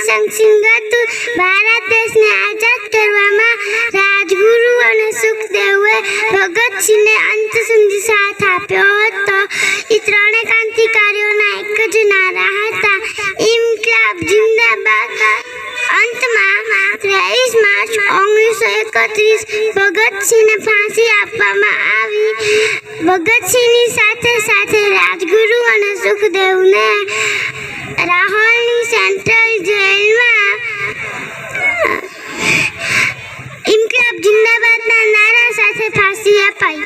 સંઘ હતું. ભારત દેશને આઝાદ કરવામાં રાજગુરુ અને સુખદેવે ભગતસિંહને અંત સુધી સાથ આપ્યો હતો. એ ત્રણેય ક્રાંતિકારીઓના એક જ નારા હતા, ઇન્કલાબ જિંદાબાદ. અંતમાં 23 માર્ચ 1931 ભગતસિંહને ફાંસી આપવામાં આવી. ભગતસિંહની સાથે સાથે રાજગુરુ અને સુખદેવને રાહોલની સેન્ટ્રલ જેલમાં ઇન્કલાબ જિંદાબાદના નારા સાથે ફાંસી અપાઈ.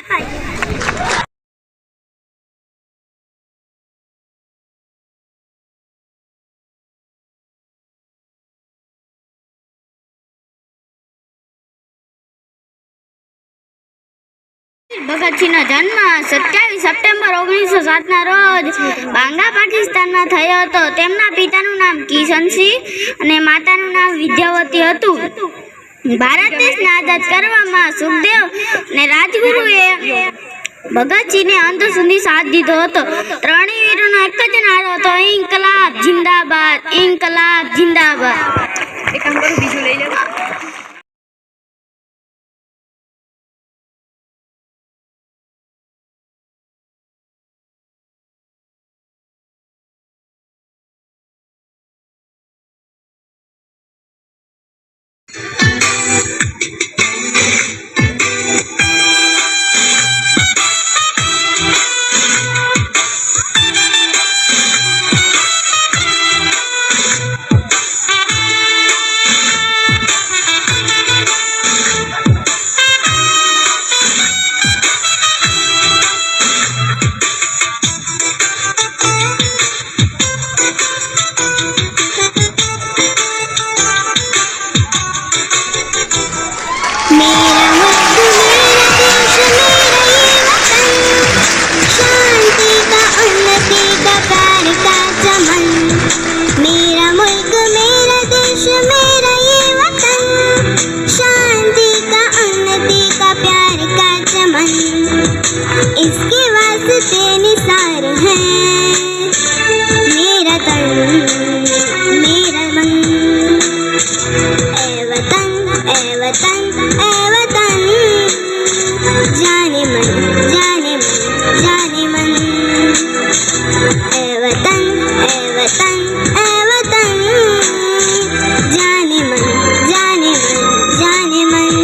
ભગતસિંહનો જન્મ 27 સપ્ટેમ્બર 1907ના રોજ બાંગા પાકિસ્તાનમાં થયો હતો. તેમના પિતાનું નામ કિશનસિંહ અને માતાનું નામ વિદ્યાવતી હતું. ભારત દેશને આઝાદ કરવામાં સુખદેવ અને રાજગુરુએ ભગતસિંહને અંત સુધી સાથ દીધો હતો. ત્રણેય વીરોનો એક જ નારો હતો, ઇન્કલાબ જિંદાબાદ, ઇન્કલાબ જિંદાબાદ. એક કામ કરું, બીજું લઈ લો. इसके वास्ते निसार है मेरा तन मेरा मन. ए वतन ए वतन ए वतन, जाने मन जाने मन जाने मन. ए वतन ए वतन ए वतन, जाने मन जाने मन जाने मन.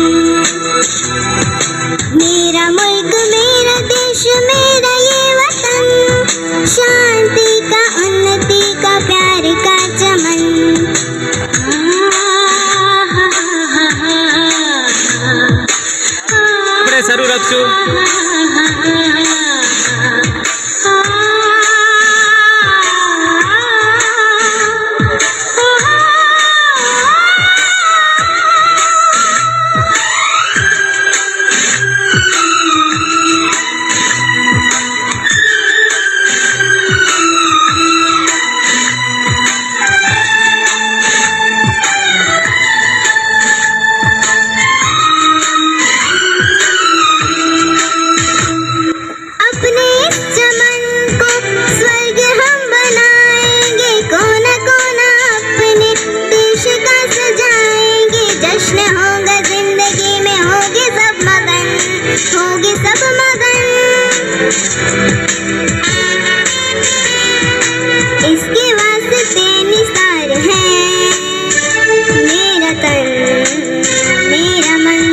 मेरा मुल्क मेरा देश मेरा ये वतन, शांति का उन्नति का प्यार का चमन. આપણે શરૂ રાખશું. इसके वास्ते निसार है मेरा तन मेरा मन.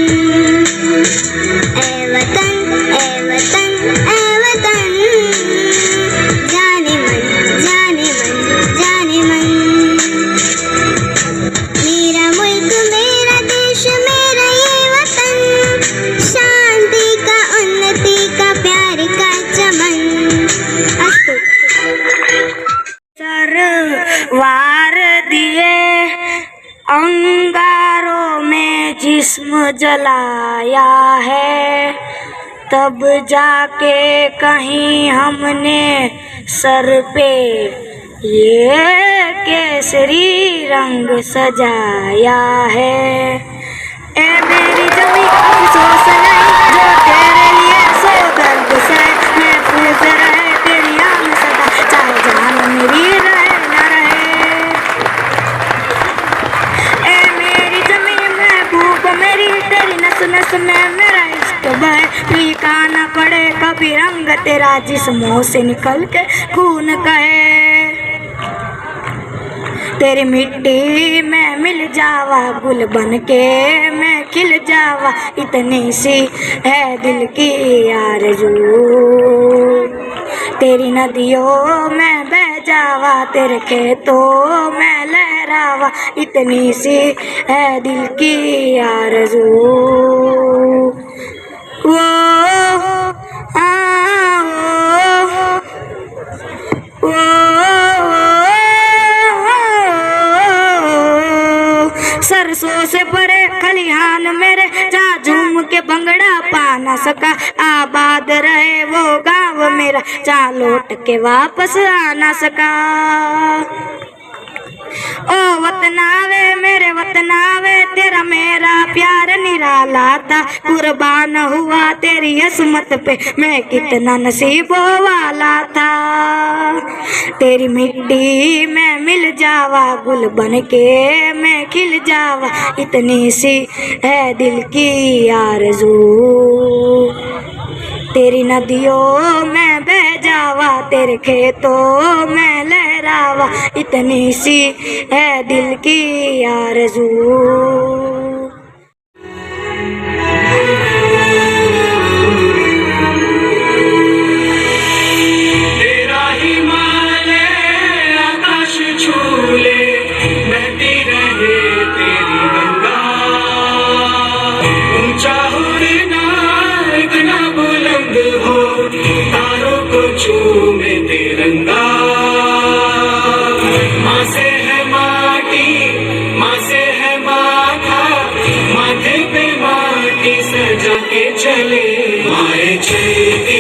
ए वतन ए वतन ए वतन, जाने मन जाने मन जाने मन. मेरा मुल्क मेरा देश मेरा ये वतन, शांति का उन्नति का प्यार का चमन. अस्तु. वार दिए अंगारों में जिस्म जलाया है, तब जाके कहीं हमने सर पे ये केसरी रंग सजाया है. ए मेरी जमी अफसोस नहीं जो तेरे लिए सो दर्द से महफूज रहे तेरी याद में सदा, चाहे जान मेरी रहे न रहे. सांस में मेरा इश्क बहे, फीका न पड़े कभी रंग तेरा जिस्मों से निकल के खून कहे। तेरी मिट्टी में मिल जावा, गुल बन के मैं खिल जावा, इतनी सी है दिल की आरज़ू। तेरी नदियों में बह जावा, तेरे खेतों में लहरावा, इतनी सी है दिल की आरज़ू। वो सरसों से भरे खलिहान मेरे, जहाँ झूम के भंगड़ा पा न सका, आबाद रहे वो गाँव मेरा, जहाँ लौट के वापस आ न सका। ओ वतनावे मेरे वतनावे, तेरा मेरा प्यार निराला था, कुर्बान हुआ तेरी असमत पे मैं कितना नसीबों वाला था। तेरी मिट्टी में मिल जावा, गुल बन के मैं खिल जावा, इतनी सी है दिल की आरज़ू। तेरी नदियों में बह जावा, तेरे खेतों में लहरावा, इतनी सी है दिल की आरज़ू। तेरा हिमालय आकाश छूले, बहती रहे तेरी गंगा, ऊंचा उड़ना इतना बुलंद हो, तारों को चूमे तिरंगा। माँ से है माटी, माँ से है माथा, माथे पे माटी सजा के चले, माए चलती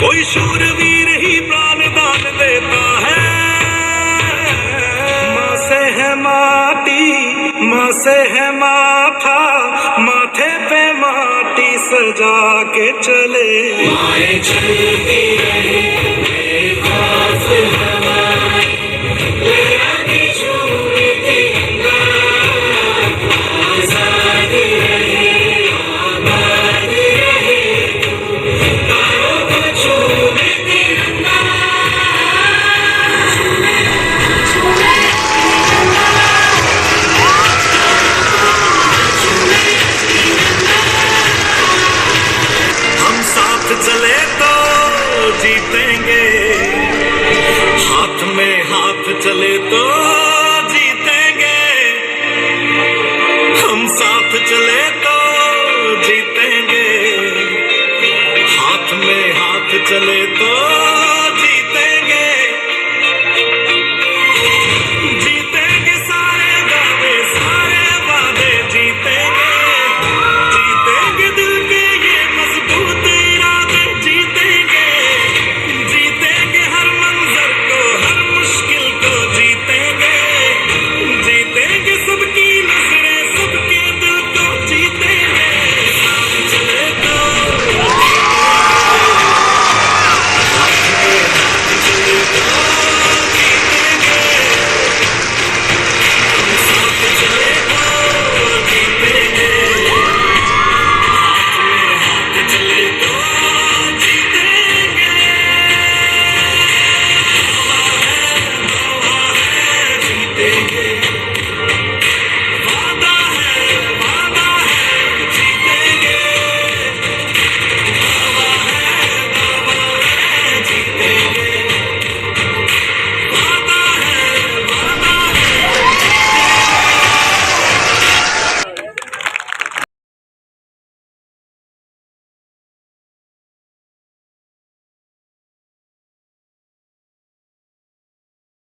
कोई शूरवीर ही प्राण दान देता है। माँ से है माटी, माँ से है माथा, माथे पे माटी सजा के चले, माए चलती रहे बेखौफ हवाएं, तेरा की छूती गंगा, आजाद रहे आबाद रहे तू, तारों को छूमे तिरंगा। हम साथ चले तो जीतेंगे, हाथ में हाथ चले तो